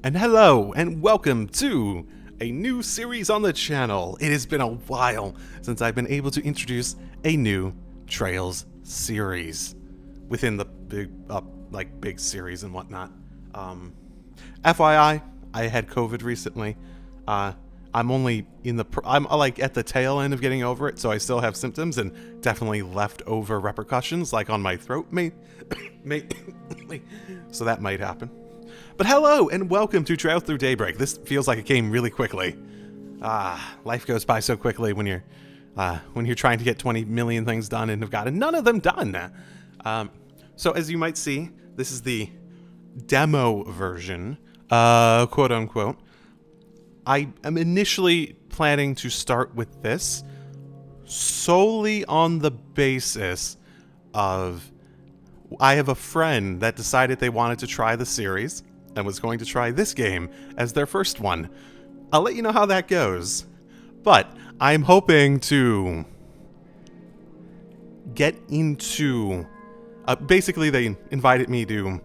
And hello, and welcome to a new series on the channel. It has been a while since I've been able to introduce a new Trails series within the big series and whatnot. FYI, I had COVID recently. I'm only I'm like at the tail end of getting over it, so I still have symptoms and definitely leftover repercussions, like on my throat, so that might happen. But hello, and welcome to Trail Through Daybreak. This feels like it came really quickly. Life goes by so quickly when you're trying to get 20 million things done and have gotten none of them done. So as you might see, this is the demo version, quote unquote. I am initially planning to start with this solely on the basis of I have a friend that decided they wanted to try the series and was going to try this game as their first one. I'll let you know how that goes, but I'm hoping to get into... basically, they invited me to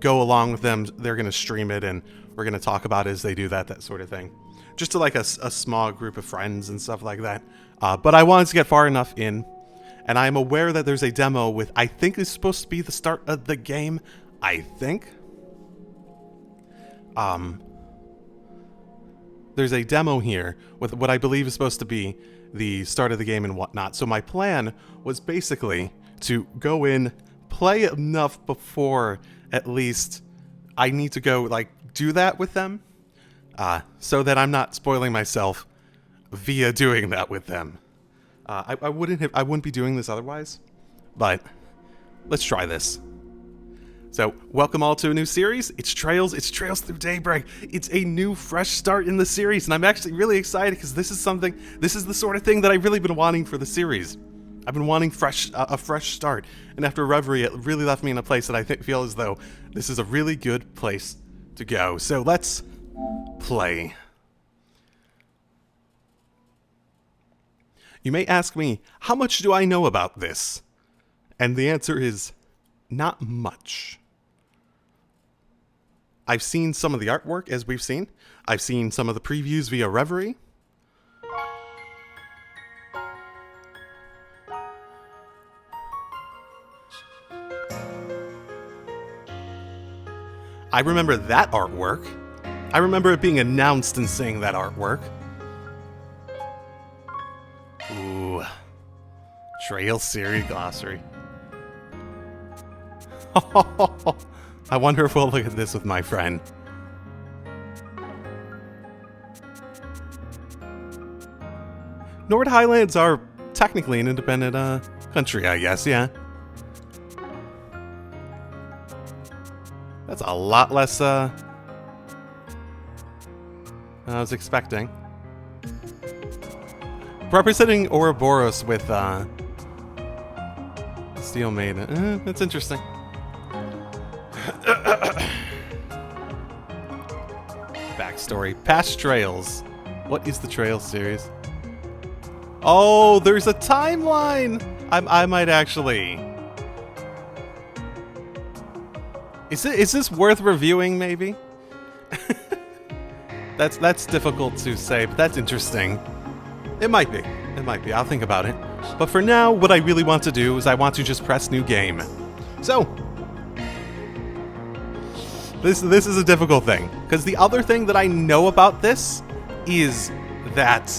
go along with them. They're going to stream it, and we're going to talk about it as they do that sort of thing. Just to like a small group of friends and stuff like that. But I wanted to get far enough in, and I'm aware that there's a demo with, I think it's supposed to be the start of the game, I think. There's a demo here with what I believe is supposed to be the start of the game and whatnot. So my plan was basically to go in, play enough before at least I need to go like do that with them, so that I'm not spoiling myself via doing that with them. I wouldn't be doing this otherwise, but let's try this. So, welcome all to a new series. It's Trails Through Daybreak. It's a new, fresh start in the series, and I'm actually really excited because this is the sort of thing that I've really been wanting for the series. I've been wanting a fresh start, and after Reverie, it really left me in a place that I feel as though this is a really good place to go. So, let's play. You may ask me, how much do I know about this? And the answer is, not much. I've seen some of the artwork, as we've seen. I've seen some of the previews via Reverie. I remember that artwork. I remember it being announced and seeing that artwork. Ooh. Trail Series Glossary. I wonder if we'll look at this with my friend. Highlands are technically an independent country, I guess, yeah. That's a lot less than I was expecting. Representing Ouroboros with Steel Maiden. That's interesting. Backstory. Past Trails. What is the Trails series? Oh, there's a timeline! I might actually... Is this worth reviewing, maybe? That's difficult to say, but that's interesting. It might be. It might be. I'll think about it. But for now, what I really want to do is I want to just press new game. So... This is a difficult thing, because the other thing that I know about this is that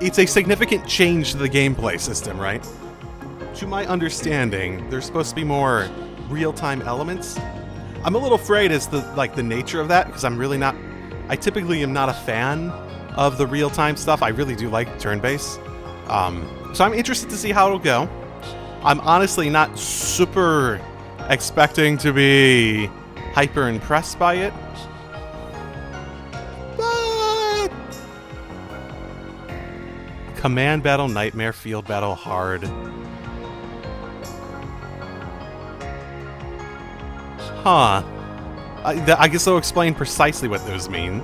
it's a significant change to the gameplay system, right? To my understanding, there's supposed to be more real-time elements. I'm a little afraid as the nature of that, because I typically am not a fan of the real-time stuff. I really do like turn-based. So I'm interested to see how it'll go. I'm honestly not super expecting to be hyper impressed by it, but Command Battle Nightmare, Field Battle Hard. Huh. I guess I'll explain precisely what those mean.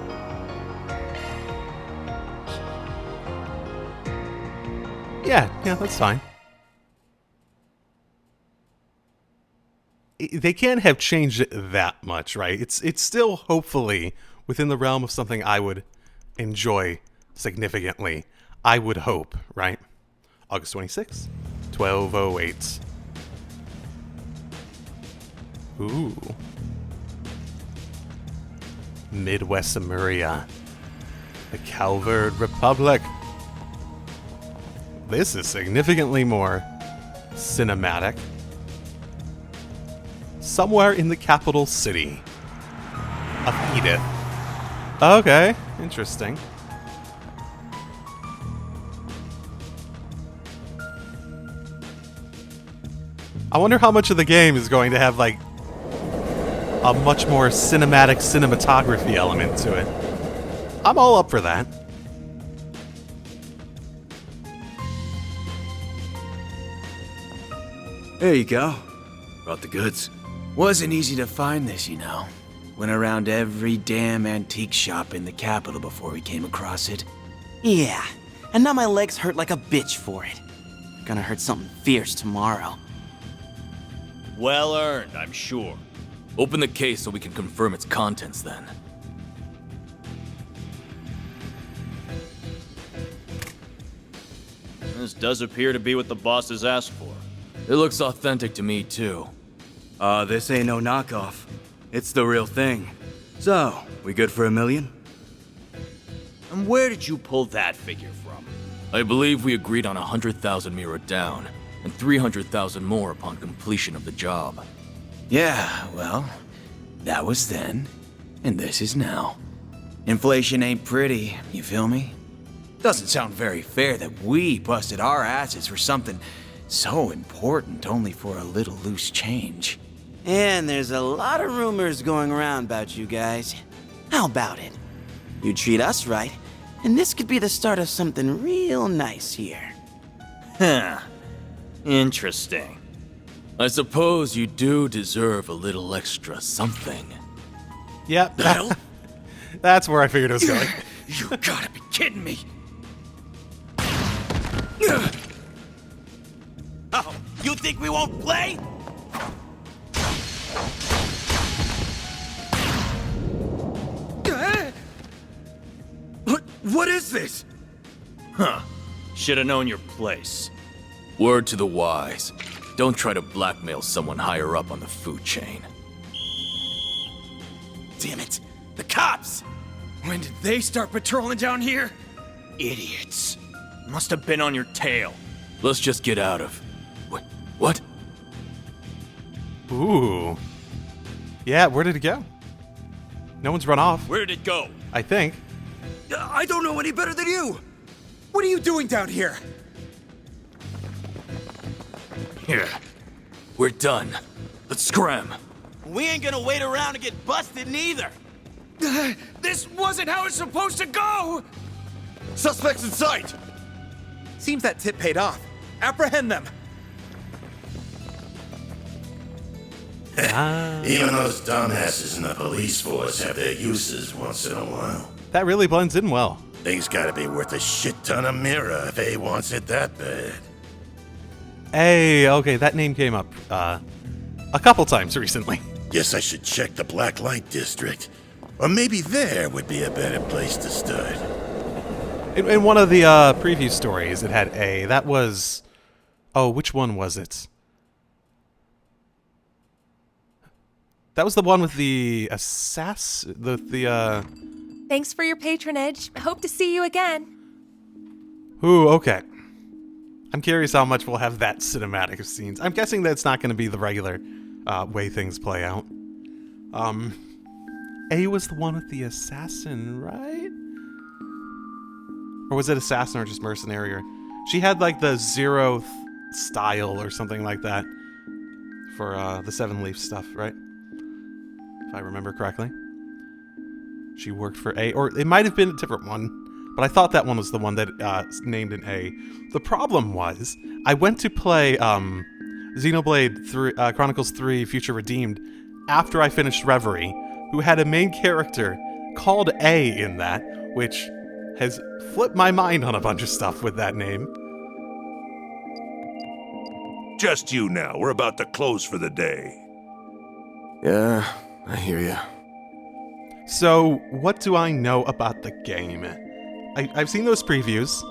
Yeah, that's fine. they can't have changed it that much, right? It's still hopefully within the realm of something I would enjoy significantly. I would hope, right? August 26th, 1208. Ooh. Midwest Samuria. The Calvard Republic. This is significantly more cinematic. Somewhere in the capital city of Edith. Okay, interesting. I wonder how much of the game is going to have, like, a much more cinematic cinematography element to it. I'm all up for that. There you go. Brought the goods. Wasn't easy to find this, you know. Went around every damn antique shop in the capital before we came across it. Yeah, and now my legs hurt like a bitch for it. Gonna hurt something fierce tomorrow. Well earned, I'm sure. Open the case so we can confirm its contents then. This does appear to be what the boss has asked for. It looks authentic to me too. This ain't no knockoff. It's the real thing. So, we good for $1 million? And where did you pull that figure from? I believe we agreed on 100,000 Mira down, and 300,000 more upon completion of the job. Yeah, well, that was then, and this is now. Inflation ain't pretty, you feel me? Doesn't sound very fair that we busted our asses for something so important only for a little loose change. And there's a lot of rumors going around about you guys. How about it? You treat us right, and this could be the start of something real nice here. Huh. Interesting. I suppose you do deserve a little extra something. Yep. That's where I figured it was going. You gotta be kidding me! Oh, you think we won't play? What is this? Huh. Should've known your place. Word to the wise. Don't try to blackmail someone higher up on the food chain. Damn it, the cops! When did they start patrolling down here? Idiots. Must have been on your tail. Let's just get out of... What? Ooh. Yeah, where did it go? No one's run off, Where did it go? I think. I don't know any better than you! What are you doing down here? Here. We're done. Let's scram. We ain't gonna wait around to get busted neither. This wasn't how it's supposed to go! Suspects in sight! Seems that tip paid off. Apprehend them! Even those dumbasses in the police force have their uses once in a while. That really blends in well. Thing's gotta be worth a shit ton of Mira if A wants it that bad. Hey, okay, that name came up a couple times recently. Guess I should check the Black Light District. Or maybe there would be a better place to start. In one of the preview stories, it had A. That was... Oh, which one was it? That was the one with the Thanks for your patronage. Hope to see you again. Ooh, okay. I'm curious how much we'll have that cinematic of scenes. I'm guessing that it's not going to be the regular way things play out. A was the one with the assassin, right? Or was it assassin or just mercenary? Or she had like the zero style or something like that for the Seven Leaf stuff, right? If I remember correctly. She worked for A, or it might have been a different one, but I thought that one was the one that named an A. The problem was, I went to play Xenoblade 3, Chronicles 3 Future Redeemed after I finished Reverie, who had a main character called A in that, which has flipped my mind on a bunch of stuff with that name. Just you now. We're about to close for the day. Yeah, I hear ya. So, what do I know about the game? I've seen those previews.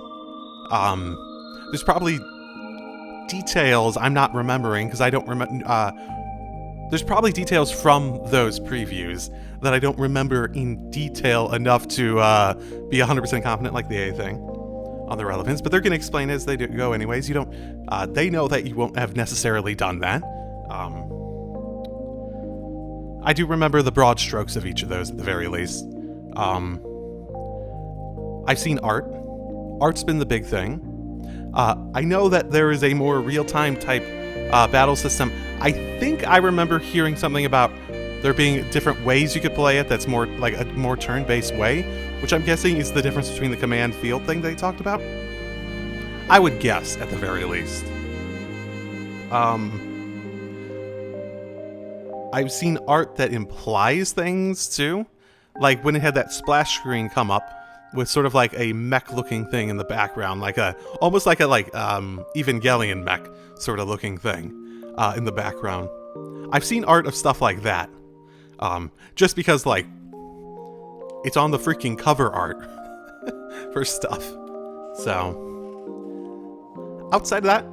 There's probably details I'm not remembering because I don't remember. There's probably details from those previews that I don't remember in detail enough to be 100% confident, like the A thing, on the relevance. But they're going to explain as they go, anyways. You don't. They know that you won't have necessarily done that. I do remember the broad strokes of each of those at the very least. I've seen art. Art's been the big thing. I know that there is a more real-time type battle system. I think I remember hearing something about there being different ways you could play it that's more like a more turn-based way, which I'm guessing is the difference between the command field thing they talked about. I would guess, at the very least. I've seen art that implies things, too. Like when it had that splash screen come up with sort of like a mech-looking thing in the background, like almost like a Evangelion mech sort of looking thing in the background. I've seen art of stuff like that. Just because, like, it's on the freaking cover art for stuff. So, outside of that,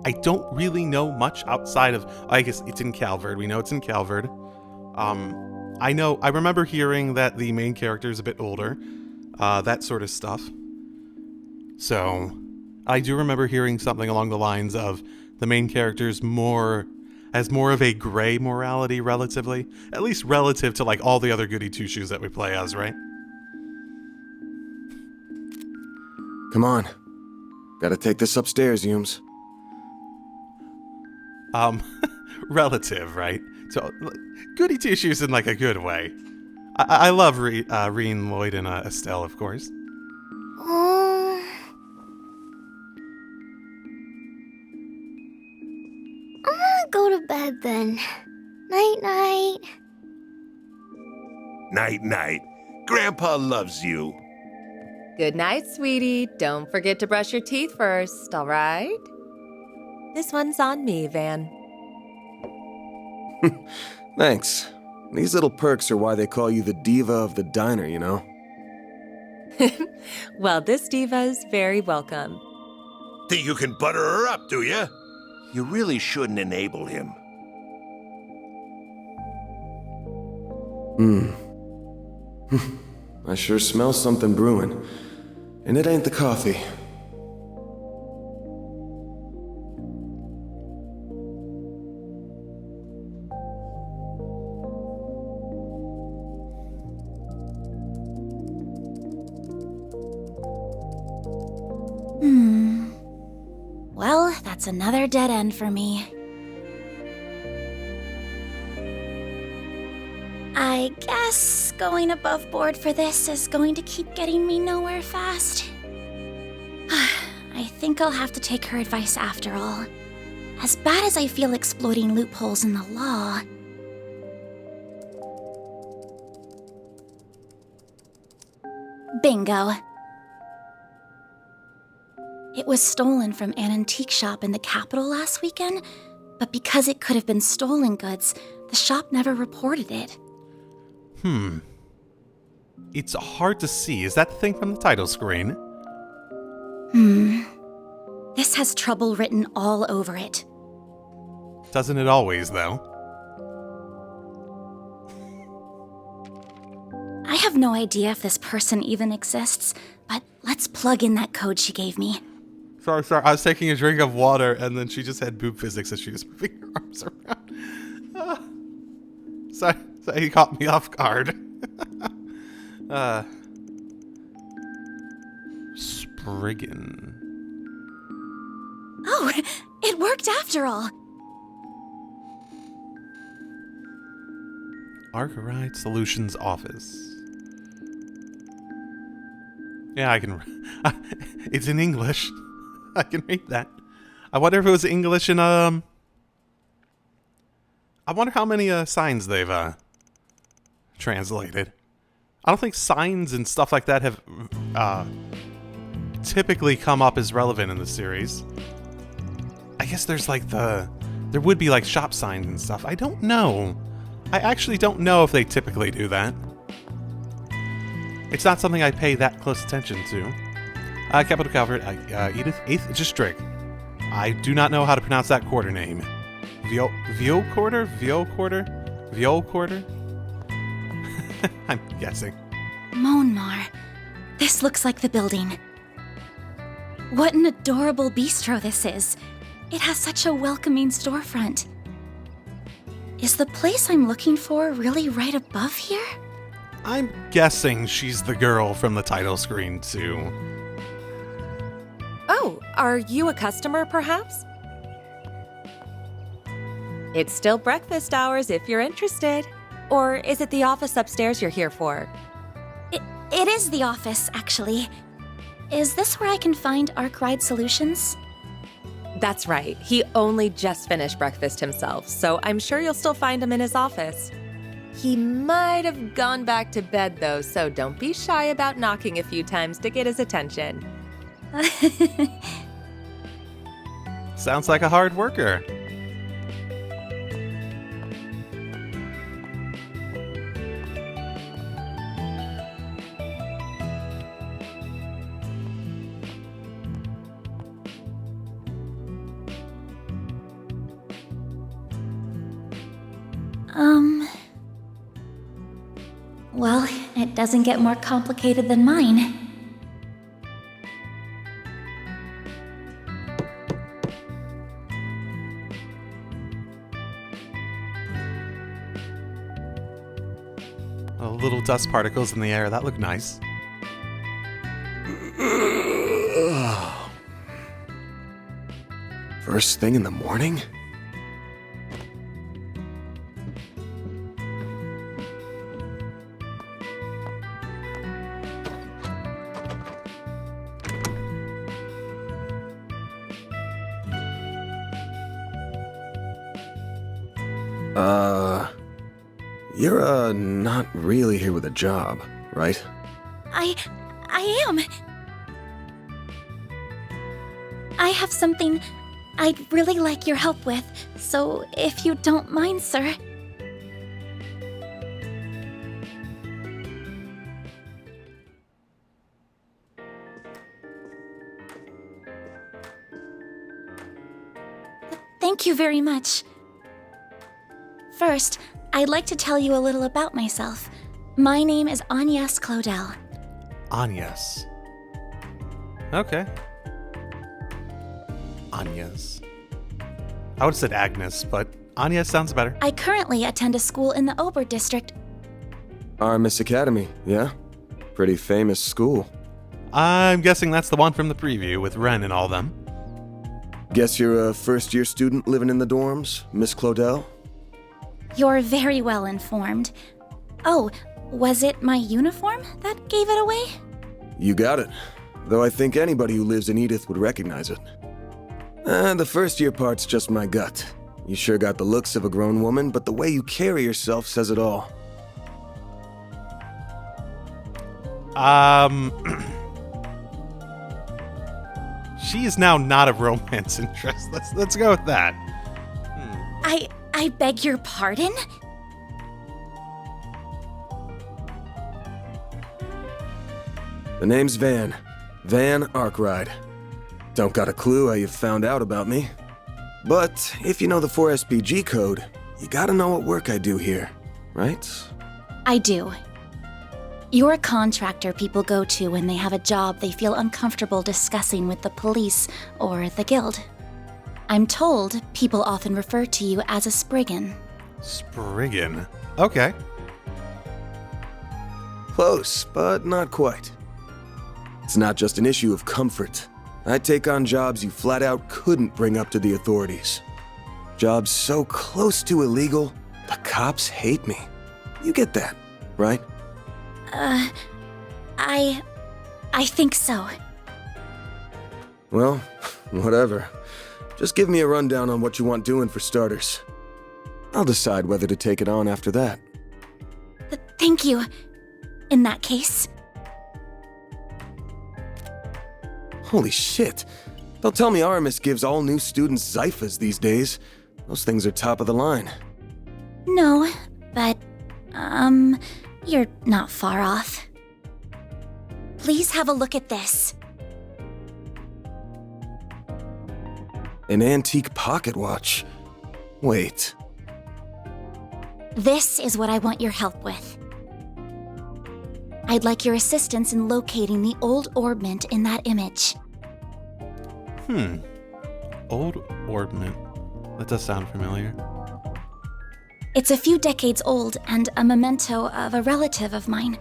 I don't really know much outside of, I guess it's in Calvard. We know it's in Calvard. I remember hearing that the main character is a bit older, that sort of stuff. So, I do remember hearing something along the lines of the main character's has more of a gray morality relatively, at least relative to like all the other goody two-shoes that we play as, right? Come on. Gotta take this upstairs, Humes. Relative, right? So, goody two-shoes in like a good way. I love Reen, Lloyd, and Estelle, of course. I'm gonna go to bed then. Night-night. Night-night. Grandpa loves you. Good night, sweetie. Don't forget to brush your teeth first, all right? This one's on me, Van. Thanks. These little perks are why they call you the diva of the diner, you know? Well, this diva's very welcome. Think you can butter her up, do you? You really shouldn't enable him. I sure smell something brewing. And it ain't the coffee. Well, that's another dead end for me. I guess going above board for this is going to keep getting me nowhere fast. I think I'll have to take her advice after all. As bad as I feel exploiting loopholes in the law... Bingo. It was stolen from an antique shop in the capital last weekend, but because it could have been stolen goods, the shop never reported it. It's hard to see. Is that the thing from the title screen? This has trouble written all over it. Doesn't it always, though? I have no idea if this person even exists, but let's plug in that code she gave me. Sorry. I was taking a drink of water, and then she just had boob physics as she was moving her arms around. Sorry, he caught me off guard. Spriggan. Oh, it worked after all. Arkwright Solutions Office. Yeah, I can. It's in English. I can read that. I wonder if it was English in I wonder how many signs they've translated. I don't think signs and stuff like that have typically come up as relevant in the series. I guess there's like the there would be like shop signs and stuff. I don't know. I actually don't know if they typically do that. It's not something I pay that close attention to. Capital Calvard, Edith, 8th District. I do not know how to pronounce that quarter name. Viol quarter? I'm guessing. Monmar. This looks like the building. What an adorable bistro this is. It has such a welcoming storefront. Is the place I'm looking for really right above here? I'm guessing she's the girl from the title screen, too. Oh, are you a customer, perhaps? It's still breakfast hours if you're interested. Or is it the office upstairs you're here for? It is the office, actually. Is this where I can find Arkwright Solutions? That's right. He only just finished breakfast himself, so I'm sure you'll still find him in his office. He might have gone back to bed, though, so don't be shy about knocking a few times to get his attention. Sounds like a hard worker. Well, it doesn't get more complicated than mine. Little dust particles in the air, that looked nice. First thing in the morning? You're, not really here with a job, right? I am. I have something I'd really like your help with, so if you don't mind, sir. Thank you very much. First, I'd like to tell you a little about myself. My name is Agnes Claudel. Agnes. Okay. Agnes. I would have said Agnes, but Agnes sounds better. I currently attend a school in the Ober district. Armis Academy, yeah? Pretty famous school. I'm guessing that's the one from the preview with Ren and all them. Guess you're a first-year student living in the dorms, Miss Claudel? You're very well informed. Oh, was it my uniform that gave it away? You got it. Though I think anybody who lives in Edith would recognize it. The first-year part's just my gut. You sure got the looks of a grown woman, but the way you carry yourself says it all. She is now not a romance interest. Let's go with that. I beg your pardon? The name's Van. Van Arkwright. Don't got a clue how you found out about me. But if you know the 4SPG code, you gotta know what work I do here, right? I do. You're a contractor people go to when they have a job they feel uncomfortable discussing with the police or the guild. I'm told people often refer to you as a Spriggan. Spriggan? Okay. Close, but not quite. It's not just an issue of comfort. I take on jobs you flat out couldn't bring up to the authorities. Jobs so close to illegal, the cops hate me. You get that, right? I think so. Well, whatever. Just give me a rundown on what you want doing for starters. I'll decide whether to take it on after that. Thank you. In that case. Holy shit. Don't tell me Aramis gives all new students Zyphas these days. Those things are top of the line. No, but, you're not far off. Please have a look at this. An antique pocket watch. Wait. This is what I want your help with. I'd like your assistance in locating the old orbment in that image. Old orbment. That does sound familiar. It's a few decades old and a memento of a relative of mine.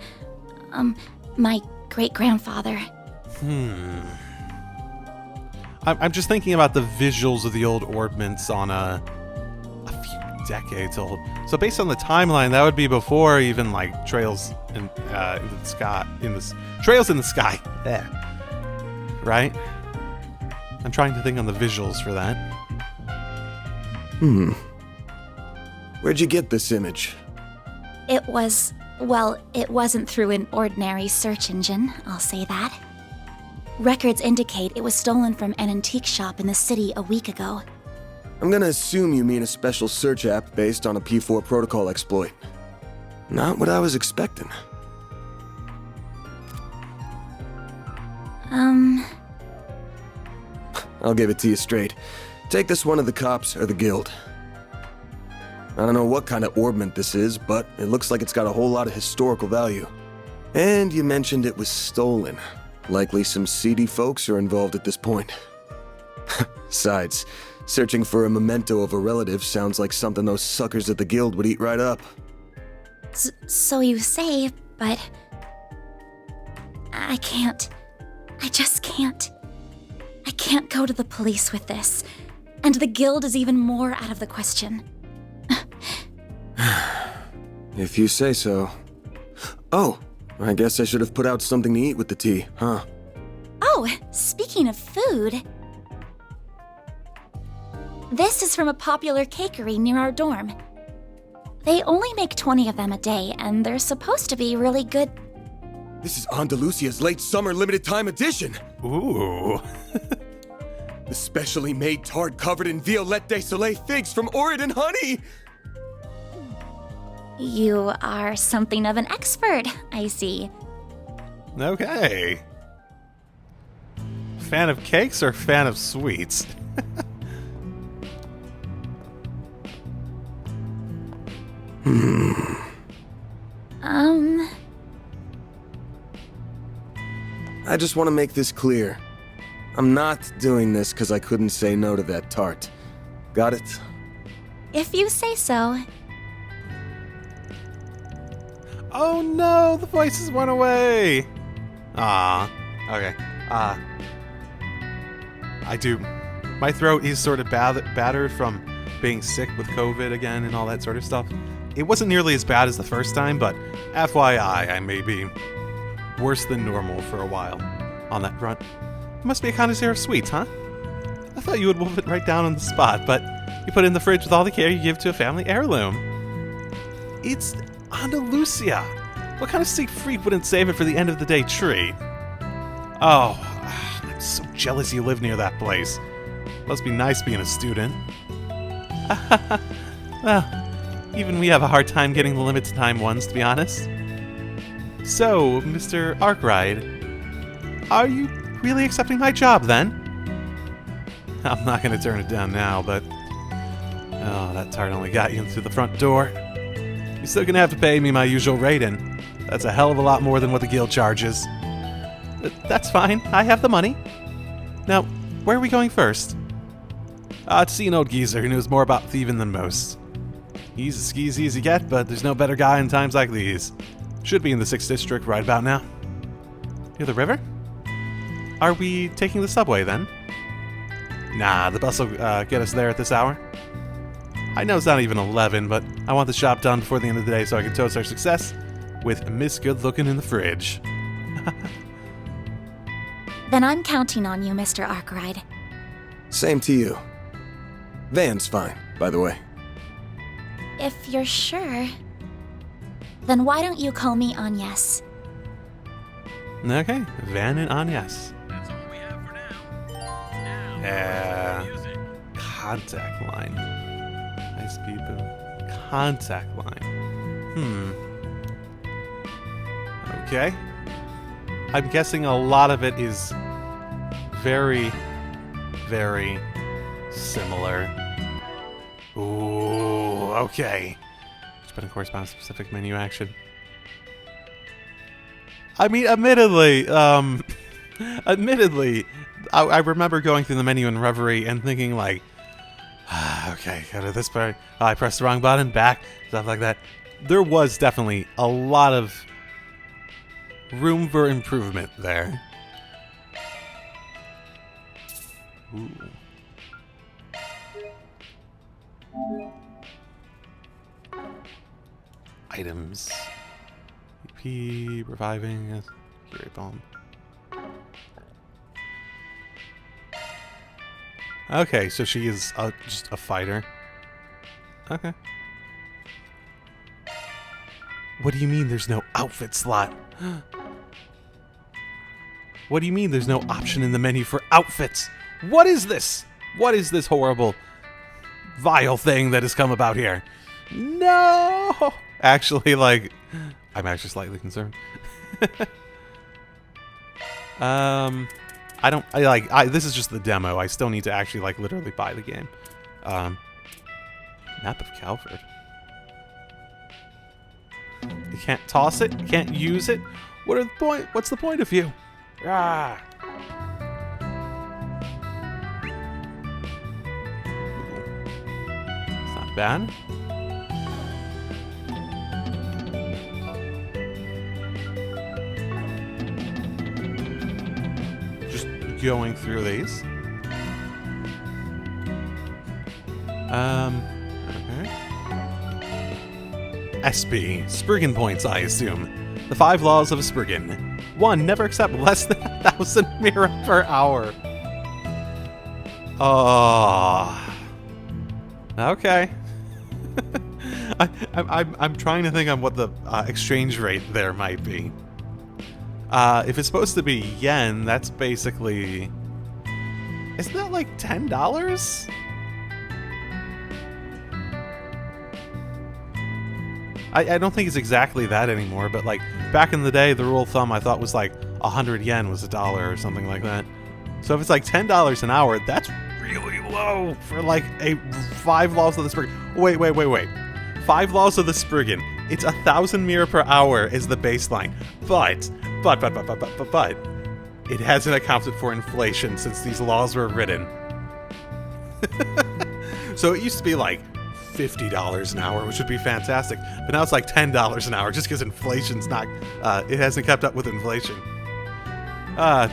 My great-grandfather. I'm just thinking about the visuals of the old orbments on a few decades old. So based on the timeline, that would be before even like trails in the sky. Trails in the sky. Yeah. Right? I'm trying to think on the visuals for that. Where'd you get this image? It wasn't through an ordinary search engine, I'll say that. Records indicate it was stolen from an antique shop in the city a week ago. I'm gonna assume you mean a special search app based on a P4 protocol exploit. Not what I was expecting. I'll give it to you straight. Take this one to the cops or the guild. I don't know what kind of orbment this is, but it looks like it's got a whole lot of historical value. And you mentioned it was stolen. Likely some seedy folks are involved at this point. Besides, searching for a memento of a relative sounds like something those suckers at the guild would eat right up. So you say, but... I can't. I just can't. I can't go to the police with this. And the guild is even more out of the question. If you say so. Oh, I guess I should have put out something to eat with the tea, huh? Oh, speaking of food... This is from a popular cakery near our dorm. They only make 20 of them a day, and they're supposed to be really good. This is Andalusia's late summer limited time edition! Ooh. The specially made tart covered in Violette de Soleil figs from Oregon honey! You are something of an expert, I see. Okay. Fan of cakes or fan of sweets? I just want to make this clear. I'm not doing this because I couldn't say no to that tart. Got it? If you say so. Oh no, the voices went away. Ah, okay. I do. My throat is sort of battered from being sick with COVID again and all that sort of stuff. It wasn't nearly as bad as the first time, but FYI, I may be worse than normal for a while on that front. You must be a connoisseur of sweets, huh? I thought you would wolf it right down on the spot, but you put it in the fridge with all the care you give to a family heirloom. It's Andalusia. What kind of sick freak wouldn't save it for the end of the day treat? Oh, I'm so jealous you live near that place. Must be nice being a student. Well, even we have a hard time getting the limited time ones, to be honest. So, Mr. Arkwright, are you really accepting my job, then? I'm not going to turn it down now, but... Oh, that tart only got you in through the front door. You're still going to have to pay me my usual rate, and that's a hell of a lot more than what the guild charges. But that's fine. I have the money. Now, where are we going first? To see an old geezer who knows more about thieving than most. He's as skeezy as you get, but there's no better guy in times like these. Should be in the 6th District right about now. Near the river? Are we taking the subway, then? Nah, the bus will get us there at this hour. I know it's not even 11, but I want the shop done before the end of the day so I can toast our success with Miss Good Looking in the fridge. Then I'm counting on you, Mr. Arkwright. Same to you. Van's fine, by the way. If you're sure, then why don't you call me Agnes? Okay, Van and Agnes. That's all we have for now. Contact line. High-speed boom. Contact line. Okay. I'm guessing a lot of it is very, very similar. Ooh, okay. Which button corresponds to specific menu action? I mean, admittedly, I remember going through the menu in Reverie and thinking like, okay, go to this part. Oh, I pressed the wrong button, back, stuff like that. There was definitely a lot of room for improvement there. Ooh. Items. EP, reviving, Fury Bomb. Okay, so she is just a fighter. Okay. What do you mean there's no outfit slot? What do you mean there's no option in the menu for outfits? What is this? What is this horrible, vile thing that has come about here? No! Actually, like, I'm actually slightly concerned. This is just the demo. I still need to actually, like, literally buy the game. Map of Calvard. You can't toss it? You can't use it? What's the point of you? Ah. It's not bad. Just going through these. Okay. SB. Spriggan points, I assume. The 5 laws of a Spriggan. 1. Never accept less than 1,000 mira per hour. Oh. Okay. I'm trying to think on what the exchange rate there might be. If it's supposed to be yen, that's basically... Isn't that like $10? I don't think it's exactly that anymore, but like back in the day, the rule of thumb I thought was like 100 yen was $1 or something like that. So if it's like $10 an hour, that's really low for like a 5 laws of the Spriggan. Wait. 5 laws of the Spriggan. It's 1,000 mira per hour is the baseline, but it hasn't accounted for inflation since these laws were written. So it used to be like $50 an hour, which would be fantastic. But now it's like $10 an hour just because inflation's not, it hasn't kept up with inflation.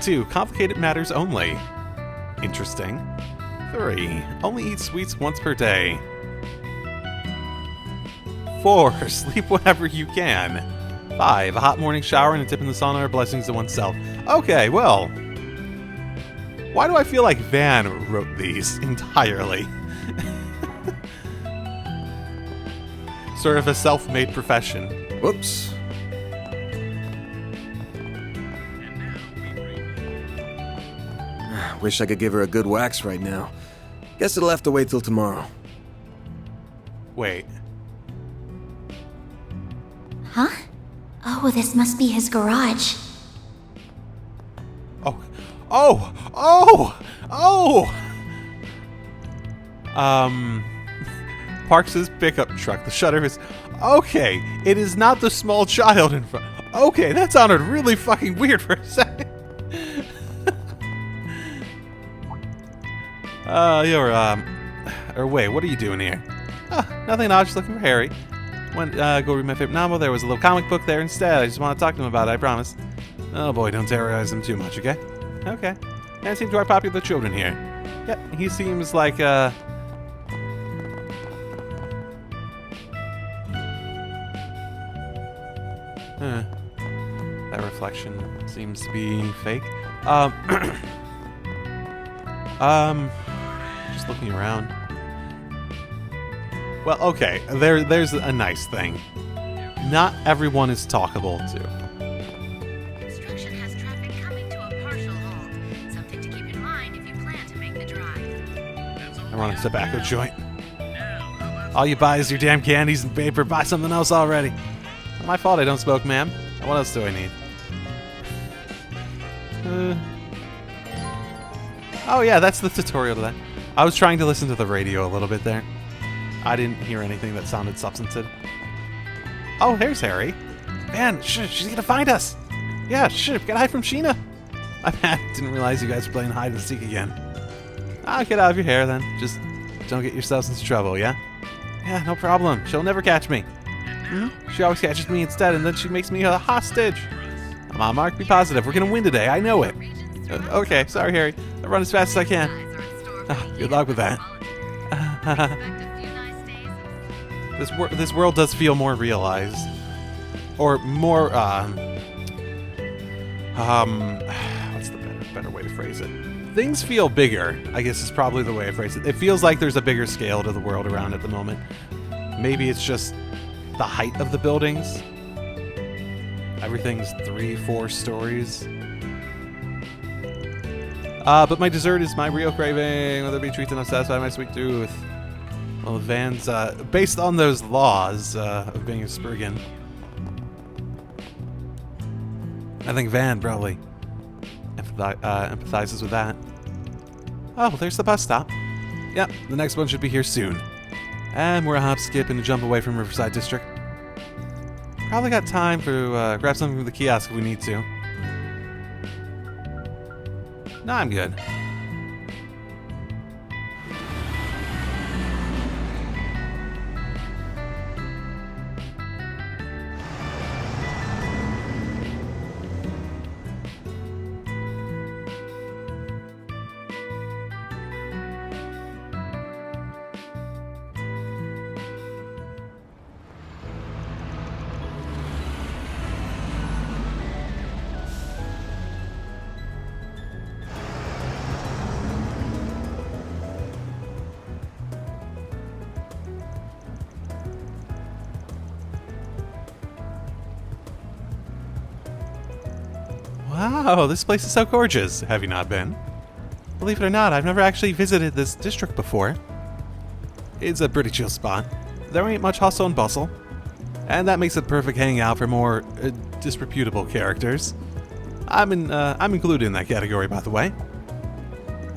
2, complicated matters only. Interesting. 3, only eat sweets once per day. 4, sleep whenever you can. 5, a hot morning shower and a dip in the sauna are blessings to oneself. Okay, well, why do I feel like Van wrote these entirely? Sort of a self-made profession. Whoops. Wish I could give her a good wax right now. Guess it'll have to wait till tomorrow. Wait. Huh? Oh, this must be his garage. Parks his pickup truck. The shutter is... Okay, it is not the small child in front. Okay, that sounded really fucking weird for a second. Wait, what are you doing here? Nothing, I was just looking for Harry. Went, go read my favorite novel. There was a little comic book there instead. I just want to talk to him about it, I promise. Oh boy, don't terrorize him too much, okay? Okay. And seems to our popular children here. Yep, he seems like, that reflection seems to be fake. Just looking around. Well, okay, there's a nice thing. Not everyone is talkable to. Construction has traffic coming to a partial halt. Something to keep in mind if you plan to make the drive. I want a tobacco joint. All you buy is your damn candies and paper. Buy something else already. Not my fault I don't smoke, ma'am. What else do I need? Oh yeah, that's the tutorial to that. I was trying to listen to the radio a little bit there. I didn't hear anything that sounded substantive. Oh, here's Harry. Man, she's gonna find us. Yeah, shit, gotta hide from Sheena. I didn't realize you guys were playing hide and seek again. Ah, get out of your hair then. Just don't get yourselves into trouble, yeah? Yeah, no problem. She'll never catch me. She always catches me instead, and then she makes me a hostage. Come on, Mark, be positive. We're gonna win today. I know it. Okay, sorry, Harry. I'll run as fast as I can. Good luck with that. This world does feel more realized, or more. What's the better way to phrase it? Things feel bigger, I guess is probably the way I phrase it. It feels like there's a bigger scale to the world around at the moment. Maybe it's just the height of the buildings. Everything's 3-4 stories. But my dessert is my real craving. Whether it be treats enough to satisfy my sweet tooth. Well, Van's, based on those laws of being a Spriggan, I think Van probably empathizes with that. Oh, there's the bus stop. Yep, the next one should be here soon. And we're a hop, skip, and a jump away from Riverside District. Probably got time to grab something from the kiosk if we need to. No, I'm good. Wow, this place is so gorgeous. Have you not been? Believe it or not, I've never actually visited this district before. It's a pretty chill spot. There ain't much hustle and bustle. And that makes it perfect hangout for more disreputable characters. I'm included in that category, by the way.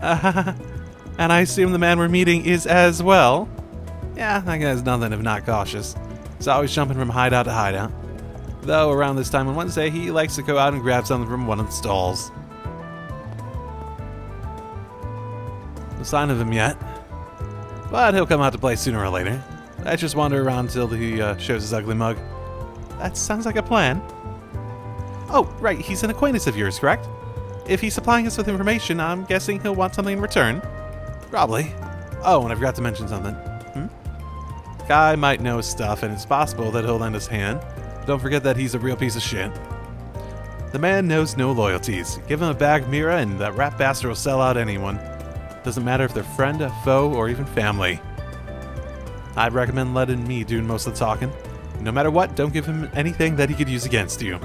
And I assume the man we're meeting is as well. Yeah, that guy's nothing if not cautious. He's always jumping from hideout to hideout. Though around this time on Wednesday, he likes to go out and grab something from one of the stalls. No sign of him yet. But he'll come out to play sooner or later. Let's just wander around until he shows his ugly mug. That sounds like a plan. Oh, right, he's an acquaintance of yours, correct? If he's supplying us with information, I'm guessing he'll want something in return. Probably. Oh, and I forgot to mention something. Guy might know stuff, and it's possible that he'll lend us a hand. Don't forget that he's a real piece of shit. The man knows no loyalties. Give him a bag of Mira and that rat bastard will sell out anyone. Doesn't matter if they're friend, a foe, or even family. I'd recommend letting me do most of the talking. No matter what, don't give him anything that he could use against you.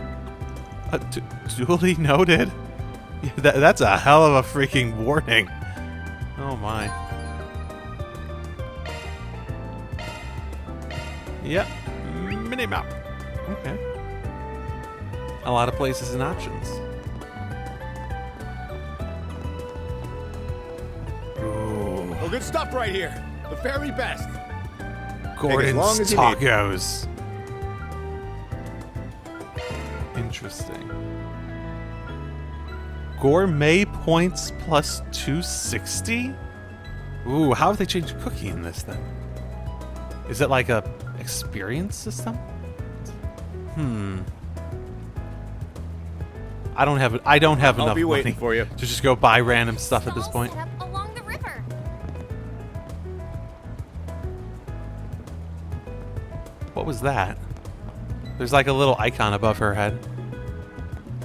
Duly noted. That's a hell of a freaking warning. Oh my. Yep. Mini-map. Okay. A lot of places and options. Ooh. Well, good stuff right here. The very best. Gordon's long as you need. Tacos. Interesting. Gourmet points plus 260? Ooh, how have they changed cookie in this then? Is it like a experience system? I don't have I'll enough be waiting money for you. to just go buy random stuff at this point. Set up along the river. What was that? There's like a little icon above her head.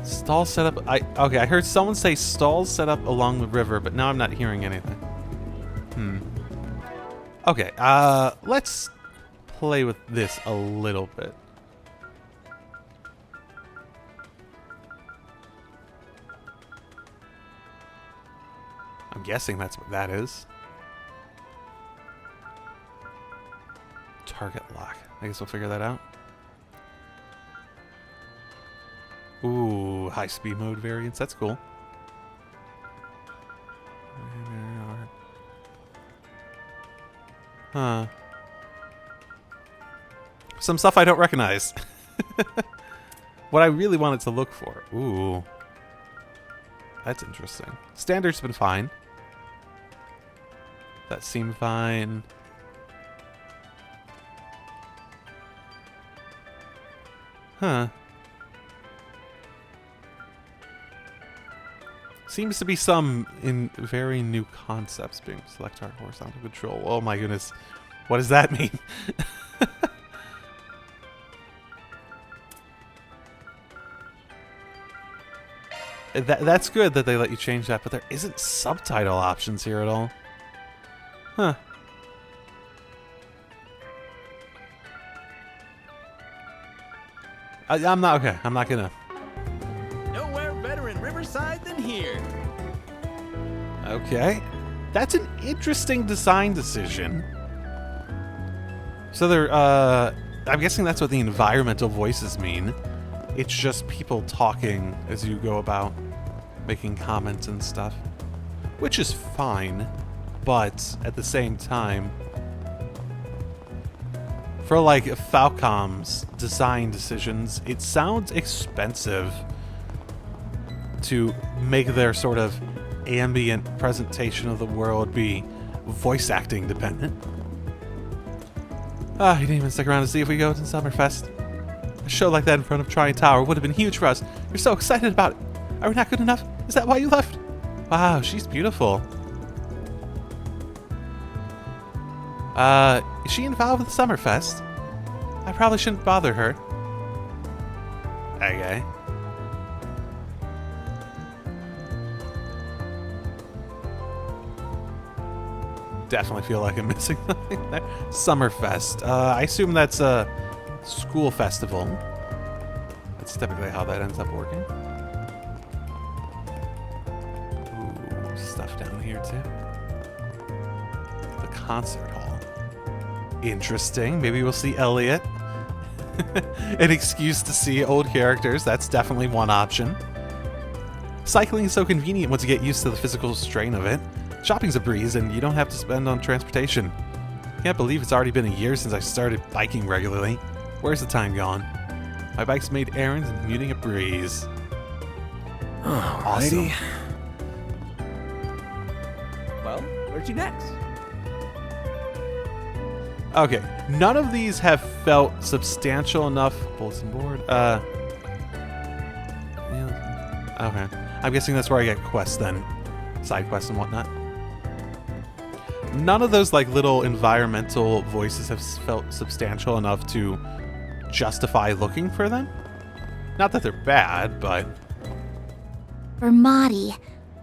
Stall set up. Okay, I heard someone say stalls set up along the river, but now I'm not hearing anything. Okay, let's play with this a little bit. I'm guessing that's what that is. target lock. I guess we'll figure that out. Ooh, high speed mode variants. That's cool. Huh. Some stuff I don't recognize. What I really wanted to look for. Ooh. That's interesting. Standard's been fine. That seemed fine. Huh. Seems to be some in very new concepts being select our horizontal control. Oh my goodness. What does that mean? That's good that they let you change that, but there isn't subtitle options here at all. Huh. I'm not okay. I'm not gonna. Nowhere better in Riverside than here. Okay. That's an interesting design decision. So they're, I'm guessing that's what the environmental voices mean. It's just people talking as you go about making comments and stuff. Which is fine, but at the same time, for like Falcom's design decisions, it sounds expensive to make their sort of ambient presentation of the world be voice acting dependent. Ah, you didn't even stick around to see if we go to Summerfest. A show like that in front of Trine Tower would have been huge for us. You're so excited about it. Are we not good enough? Is that why you left? Wow, she's beautiful. Is she involved with Summerfest? I probably shouldn't bother her. Okay. Definitely feel like I'm missing something there. Summerfest. I assume that's a school festival. That's typically how that ends up working. Ooh, stuff down here too. The concert hall. Interesting. Maybe we'll see Elliot. An excuse to see old characters. That's definitely one option. Cycling is so convenient once you get used to the physical strain of it. Shopping's a breeze, and you don't have to spend on transportation. Can't believe it's already been a year since I started biking regularly. Where's the time gone? My bike's made errands and commuting a breeze. Alrighty. Awesome. Well, where's you next? Okay, none of these have felt substantial enough. Bulletin board. Yeah. Okay. I'm guessing that's where I get quests then. Side quests and whatnot. None of those like little environmental voices have felt substantial enough to justify looking for them. Not that they're bad, but... Vermati.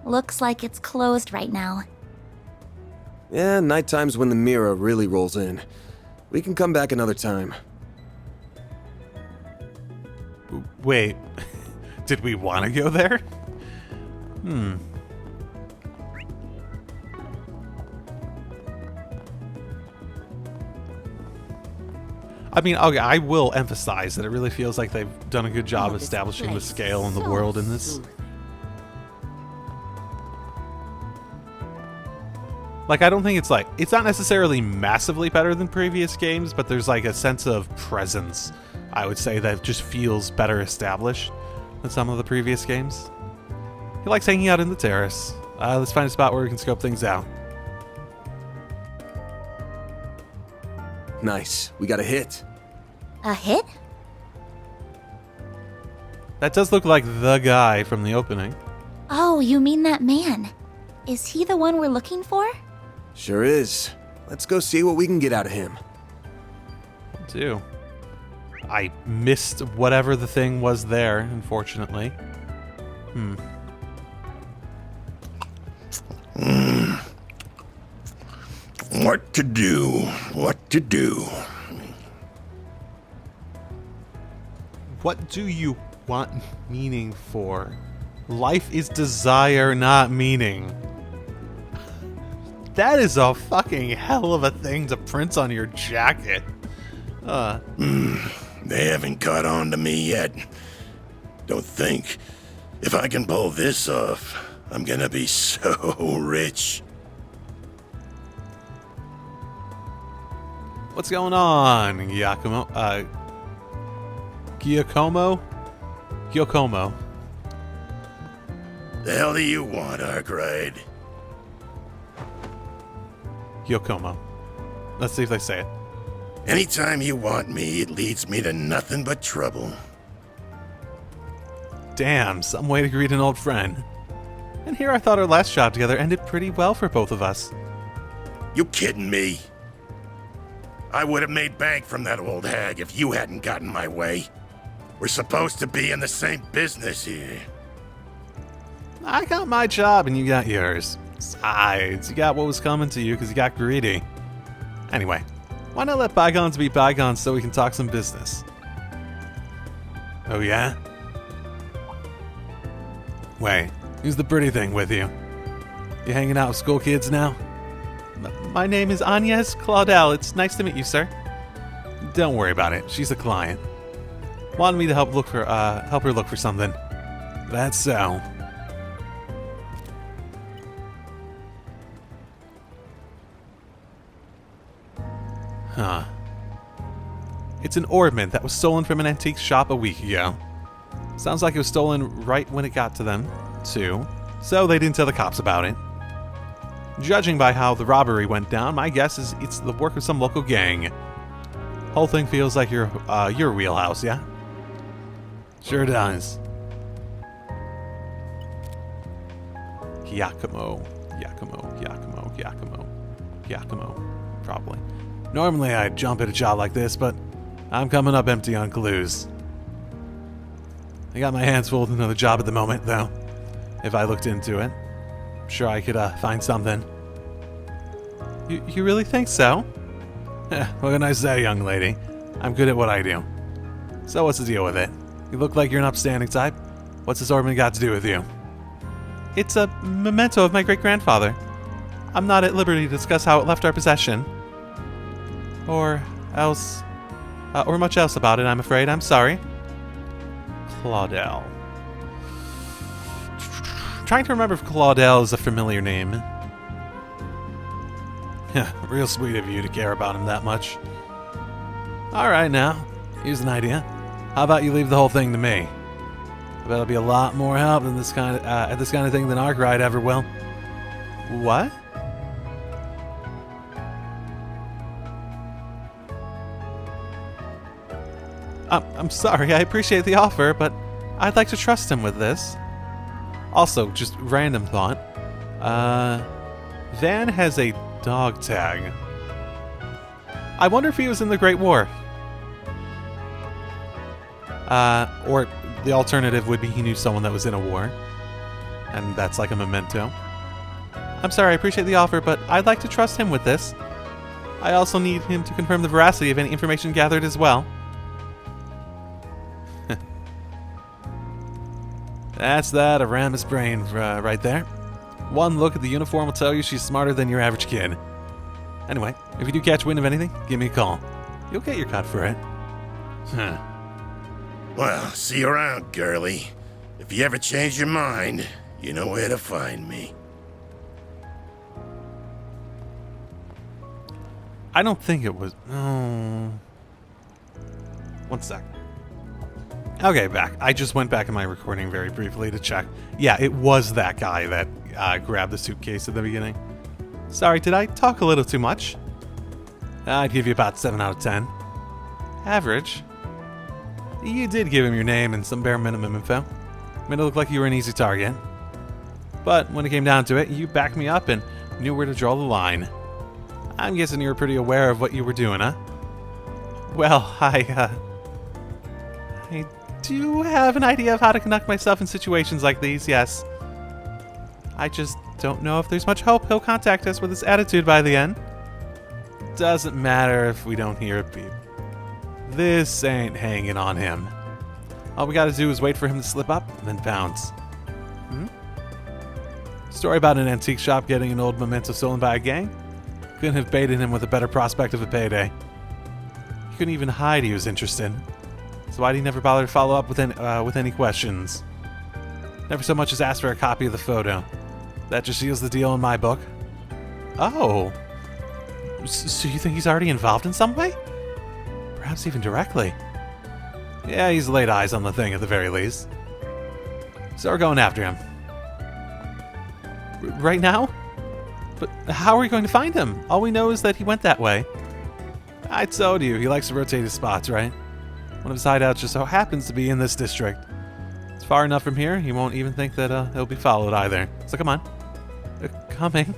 Looks like it's closed right now. Yeah, nighttime's when the mirror really rolls in. We can come back another time. Wait. Did we want to go there? I mean, okay, I will emphasize that it really feels like they've done a good job establishing the scale and the world in this. Like, I don't think it's like, it's not necessarily massively better than previous games, but there's like a sense of presence, I would say, that just feels better established than some of the previous games. He likes hanging out in the terrace. Let's find a spot where we can scope things out. Nice. We got a hit. A hit? That does look like the guy from the opening. Oh, you mean that man. Is he the one we're looking for? Sure is. Let's go see what we can get out of him. Will do. I missed whatever the thing was there, unfortunately. What to do? What to do? What do you want meaning for? Life is desire, not meaning. That is a fucking hell of a thing to print on your jacket. They haven't caught on to me yet. Don't think. If I can pull this off, I'm gonna be so rich. What's going on, Giacomo? Giacomo? Giacomo. The hell do you want, Arkwright? Giacomo. Let's see if they say it. Anytime you want me, it leads me to nothing but trouble. Damn, some way to greet an old friend. And here I thought our last job together ended pretty well for both of us. You kidding me? I would have made bank from that old hag if you hadn't gotten my way. We're supposed to be in the same business here. I got my job and you got yours. Besides, you got what was coming to you because you got greedy. Anyway, why not let bygones be bygones so we can talk some business? Oh yeah? Wait, who's the pretty thing with you? You hanging out with school kids now? My name is Agnes Claudel. It's nice to meet you, sir. Don't worry about it. She's a client. Wanted me to help her look for something. That's so. Huh. It's an ornament that was stolen from an antique shop a week ago. Sounds like it was stolen right when it got to them, too. So they didn't tell the cops about it. Judging by how the robbery went down, my guess is it's the work of some local gang. Whole thing feels like your wheelhouse, yeah? Sure does. Giacomo. Probably. Normally I'd jump at a job like this, but I'm coming up empty on clues. I got my hands full with another job at the moment, though. If I looked into it, I'm sure I could find something. You really think so? What can I say, young lady? I'm good at what I do. So what's the deal with it? You look like you're an upstanding type. What's this ornament got to do with you? It's a memento of my great-grandfather. I'm not at liberty to discuss how it left our possession. Or much else about it, I'm afraid. I'm sorry. Claudel. Trying to remember if Claudel is a familiar name. Yeah, real sweet of you to care about him that much. Alright now, here's an idea. How about you leave the whole thing to me? I bet it'll be a lot more help than this kind of thing than Arkwright ever will. What? I'm sorry, I appreciate the offer, but I'd like to trust him with this. Also, just random thought. Van has a dog tag. I wonder if he was in the Great War. Or the alternative would be he knew someone that was in a war. And that's like a memento. I'm sorry, I appreciate the offer, but I'd like to trust him with this. I also need him to confirm the veracity of any information gathered as well. That's that Aramis brain right there. One look at the uniform will tell you she's smarter than your average kid. Anyway, if you do catch wind of anything, give me a call. You'll get your cut for it. Huh. Well, see you around, girlie. If you ever change your mind, you know where to find me. I don't think it was... Oh. One sec. Okay, back. I just went back in my recording very briefly to check. Yeah, it was that guy that grabbed the suitcase at the beginning. Sorry, did I talk a little too much? I'd give you about 7 out of 10. Average. You did give him your name and some bare minimum info. Made it look like you were an easy target. But when it came down to it, you backed me up and knew where to draw the line. I'm guessing you were pretty aware of what you were doing, huh? Well, I do have an idea of how to conduct myself in situations like these, yes. I just don't know if there's much hope he'll contact us with his attitude by the end. Doesn't matter if we don't hear a beep. This ain't hanging on him. All we gotta do is wait for him to slip up and then bounce. Story about an antique shop getting an old memento stolen by a gang? Couldn't have baited him with a better prospect of a payday. He couldn't even hide he was interested. So why'd he never bother to follow up with any questions? Never so much as ask for a copy of the photo. That just seals the deal in my book. Oh. So you think he's already involved in some way? Perhaps even directly. Yeah, he's laid eyes on the thing at the very least. So we're going after him. Right now? But how are we going to find him? All we know is that he went that way. I told you, he likes to rotate his spots, right? One of his hideouts just so happens to be in this district. It's far enough from here, he won't even think that he'll be followed either. So come on. Coming.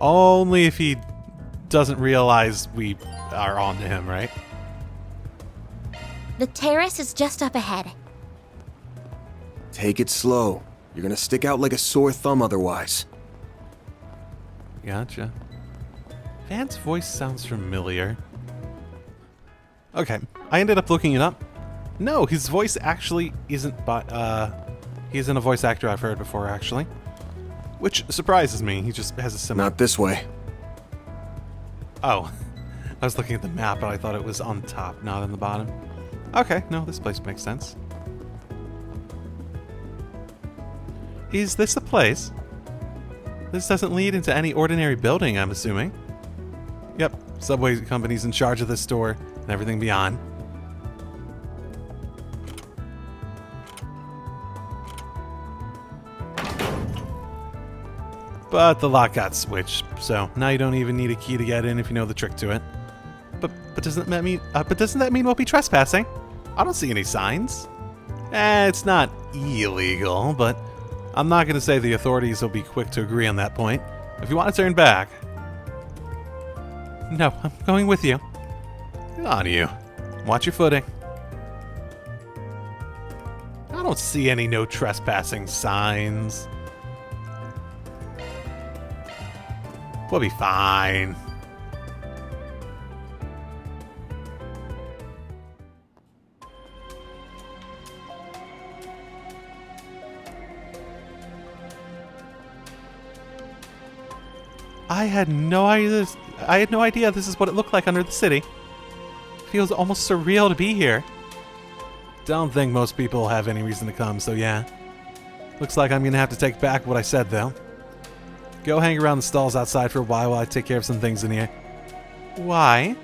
Only if he doesn't realize we are on to him, right? The terrace is just up ahead. Take it slow. You're gonna stick out like a sore thumb otherwise. Gotcha. Van's voice sounds familiar. Okay, I ended up looking it up. No, his voice actually isn't he isn't a voice actor I've heard before, actually. Which surprises me, he just has a similar... Not this way. Oh, I was looking at the map, but I thought it was on top, not on the bottom. Okay, no, this place makes sense. Is this the place? This doesn't lead into any ordinary building, I'm assuming. Yep, subway company's in charge of this store and everything beyond. But the lock got switched, so now you don't even need a key to get in if you know the trick to it. But doesn't that mean we'll be trespassing? I don't see any signs. It's not illegal, but I'm not going to say the authorities will be quick to agree on that point. If you want to turn back... No, I'm going with you. Good on you. Watch your footing. I don't see any no trespassing signs. We'll be fine. I had no idea this is what it looked like under the city. Feels almost surreal to be here. Don't think most people have any reason to come, so yeah. Looks like I'm gonna have to take back what I said, though. Go hang around the stalls outside for a while I take care of some things in here. Why?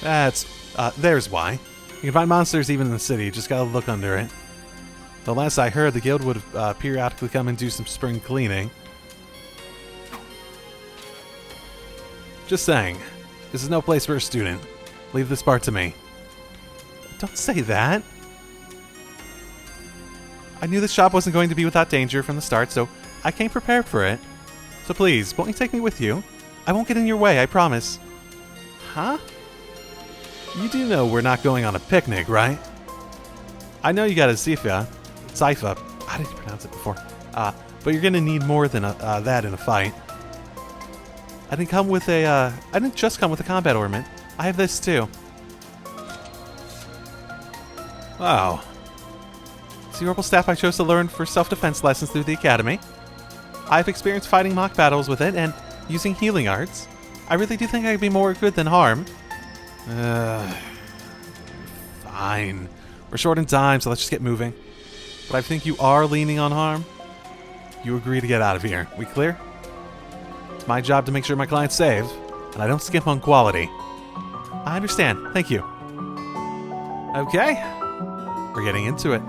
There's why. You can find monsters even in the city, just gotta look under it. The last I heard, the guild would periodically come and do some spring cleaning. Just saying, this is no place for a student. Leave this part to me. Don't say that. I knew this shop wasn't going to be without danger from the start, so I came prepared for it. So please, won't you take me with you? I won't get in your way, I promise. Huh? You do know we're not going on a picnic, right? I know you got a Sypha. How did you pronounce it before? But you're gonna need more than that in a fight. I didn't just come with a combat ornament. I have this too. Wow. It's the orbital staff I chose to learn for self-defense lessons through the academy. I've experienced fighting mock battles with it and using healing arts. I really do think I could be more good than harm. Fine. We're short in time, so let's just get moving. But I think you are leaning on harm. You agree to get out of here. We clear? It's my job to make sure my client's safe, and I don't skimp on quality. I understand. Thank you. Okay. We're getting into it.